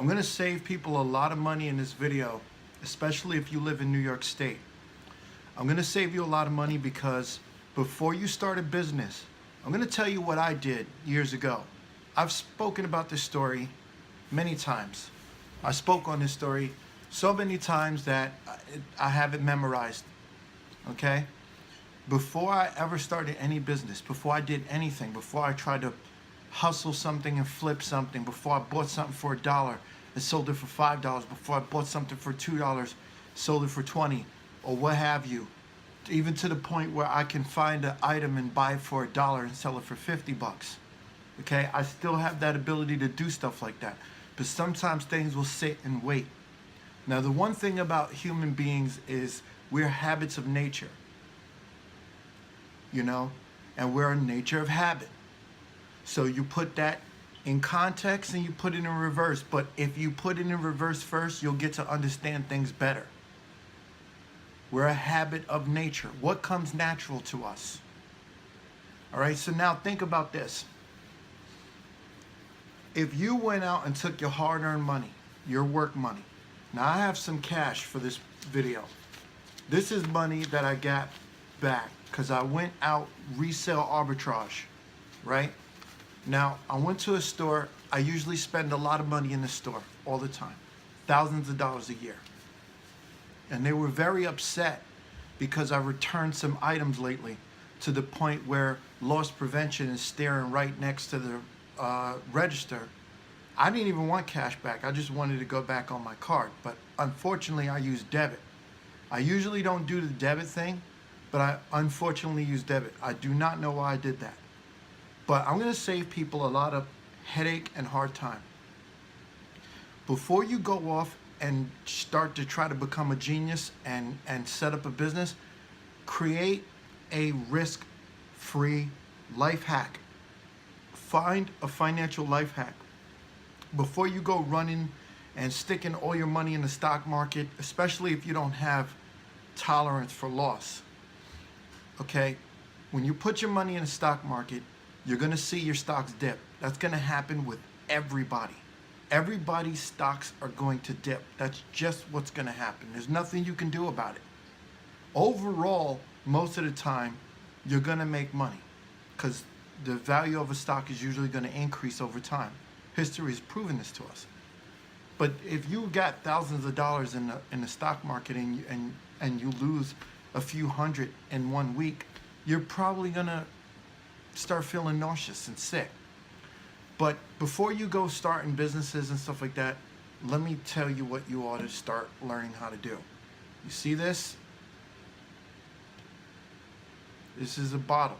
I'm going to save people a lot of money in this video, especially if you live in New York State. I'm going to save you a lot of money because before you start a business, I'm going to tell you what I did years ago. I've spoken about this story many times. I spoke on this story so many times that I have it memorized, okay? Before I ever started any business, before I did anything, before I tried to hustle something and flip something, before I bought something for $1 and sold it for $5, before I bought something for $2, sold it for 20, or what have you, even to the point where I can find an item and buy it for $1 and sell it for 50 bucks. Okay, I still have that ability to do stuff like that, but sometimes things will sit and wait. Now, the one thing about human beings is we're habits of nature, you know, and we're a nature of habit. So you put that in context and you put it in reverse, but if you put it in reverse first, you'll get to understand things better. We're a habit of nature. What comes natural to us? All right, so now think about this. If you went out and took your hard-earned money, your work money. Now I have some cash for this video. This is money that I got back because I went out resale arbitrage, right? Now I went to a store. I usually spend a lot of money in the store all the time, thousands of dollars a year. And they were very upset because I returned some items lately to the point where loss prevention is staring right next to the register. I didn't even want cash back. I just wanted to go back on my card. But unfortunately, I use debit. I usually don't do the debit thing, but I unfortunately use debit. I do not know why I did that. But I'm going to save people a lot of headache and hard time. Before you go off and start to try to become a genius and set up a business, create a risk-free life hack. Find a financial life hack. Before you go running and sticking all your money in the stock market, especially if you don't have tolerance for loss, okay? When you put your money in the stock market, you're gonna see your stocks dip. That's gonna happen with everybody. Everybody's stocks are going to dip. That's just what's gonna happen. There's nothing you can do about it. Overall, most of the time, you're gonna make money because the value of a stock is usually gonna increase over time. History has proven this to us. But if you got thousands of dollars in the stock market and you lose a few hundred in 1 week, you're probably gonna start feeling nauseous and sick. But before you go starting businesses and stuff like that, let me tell you what you ought to start learning how to do. You see this? This is a bottle.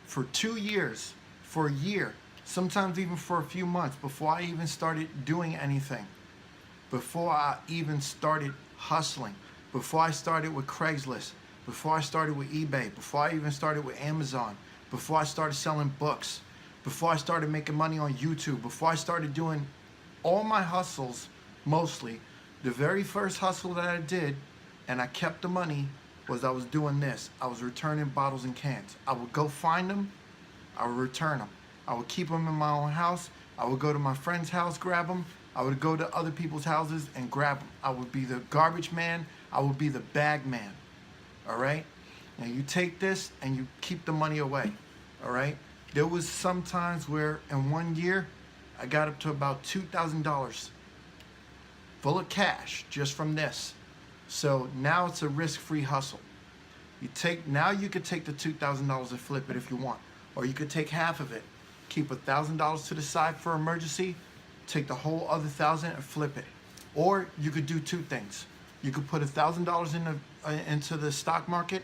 For 2 years, for a year, sometimes even for a few months, before I even started doing anything, before I even started hustling, before I started with Craigslist, before I started with eBay, before I even started with Amazon, before I started selling books, before I started making money on YouTube, before I started doing all my hustles, mostly, the very first hustle that I did, and I kept the money, was I was doing this. I was returning bottles and cans. I would go find them, I would return them. I would keep them in my own house. I would go to my friend's house, grab them. I would go to other people's houses and grab them. I would be the garbage man. I would be the bag man, all right? And you take this and you keep the money away, all right? There was some times where in 1 year, I got up to about $2,000 full of cash just from this. So now it's a risk-free hustle. Now you could take the $2,000 and flip it if you want, or you could take half of it. Keep $1,000 to the side for emergency, take the whole other $1,000 and flip it. Or you could do two things. You could put $1,000 into the stock market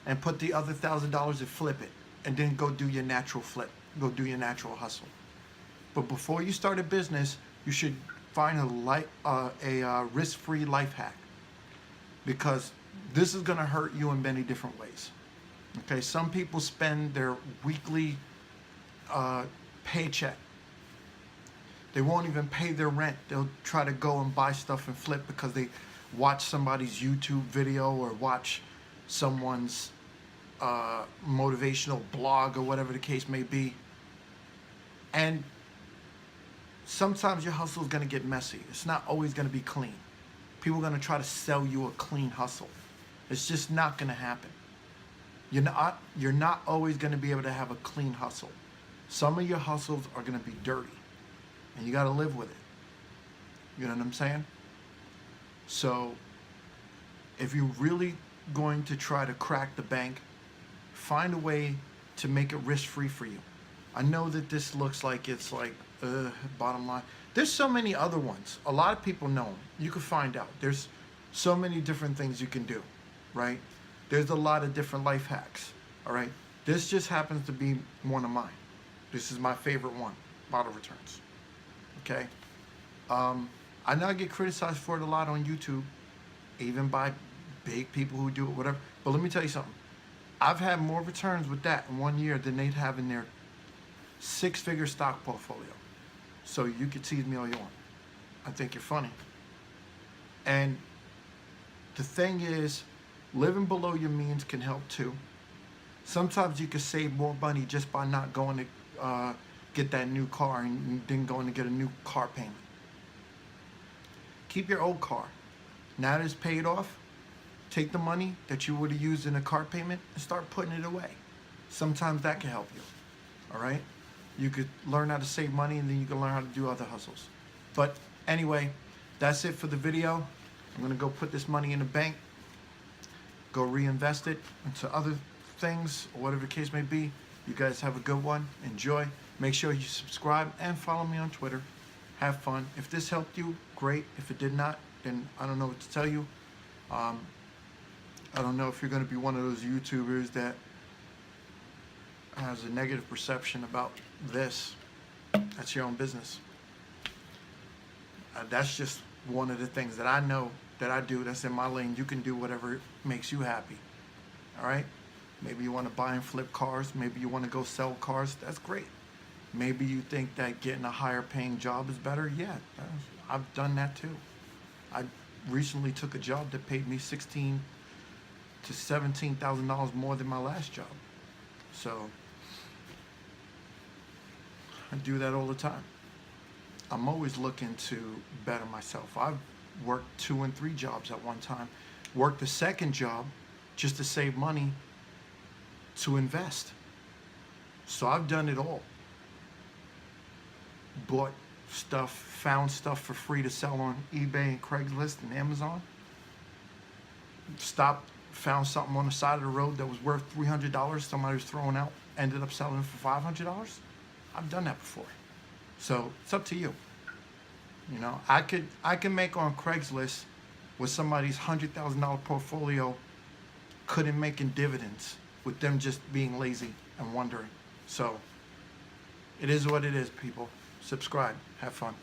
and put the other $1,000 and flip it, and then go do your natural flip, go do your natural hustle. But before you start a business, you should find a risk-free life hack, because this is gonna hurt you in many different ways. Okay, some people spend their weekly paycheck. They won't even pay their rent. They'll try to go and buy stuff and flip because they watch somebody's YouTube video or watch someone's motivational blog or whatever the case may be. And sometimes your hustle is going to get messy. It's not always going to be clean. People are going to try to sell you a clean hustle. It's just not going to happen. You're not always going to be able to have a clean hustle. Some of your hustles are going to be dirty, and you got to live with it. You know what I'm saying? So if you're really going to try to crack the bank, find a way to make it risk-free for you. I know that this looks like it's like bottom line. There's so many other ones. A lot of people know them. You can find out. There's so many different things you can do, right? There's a lot of different life hacks, all right? This just happens to be one of mine. This is my favorite one, model returns, okay? I know I get criticized for it a lot on YouTube, even by big people who do it, whatever. But let me tell you something. I've had more returns with that in 1 year than they'd have in their 6-figure stock portfolio. So you can tease me all you want. I think you're funny. And the thing is, living below your means can help too. Sometimes you can save more money just by not going to get that new car and then going to get a new car payment. Keep your old car. Now that it's paid off, take the money that you would have used in a car payment and start putting it away. Sometimes that can help you, all right? You could learn how to save money, and then you can learn how to do other hustles. But anyway, that's it for the video. I'm gonna go put this money in the bank, go reinvest it into other things, or whatever the case may be. You guys have a good one. Enjoy. Make sure you subscribe and follow me on Twitter. Have fun. If this helped you, great. If it did not, then I don't know what to tell you. I don't know if you're going to be one of those YouTubers that has a negative perception about this. That's your own business. That's just one of the things that I know that I do that's in my lane. You can do whatever makes you happy. All right? Maybe you want to buy and flip cars. Maybe you want to go sell cars. That's great. Maybe you think that getting a higher paying job is better. Yeah, I've done that too. I recently took a job that paid me $16,000 to $17,000 more than my last job. So I do that all the time. I'm always looking to better myself. I've worked 2 and 3 jobs at one time. Worked a second job just to save money to invest. So I've done it all. Bought stuff, found stuff for free to sell on eBay and Craigslist and Amazon. Found something on the side of the road that was worth $300 somebody was throwing out, ended up selling it for $500. I've done that before. So it's up to you. You know, I can make on Craigslist with somebody's $100,000 portfolio couldn't make in dividends with them just being lazy and wondering. So it is what it is, people. Subscribe. Have fun.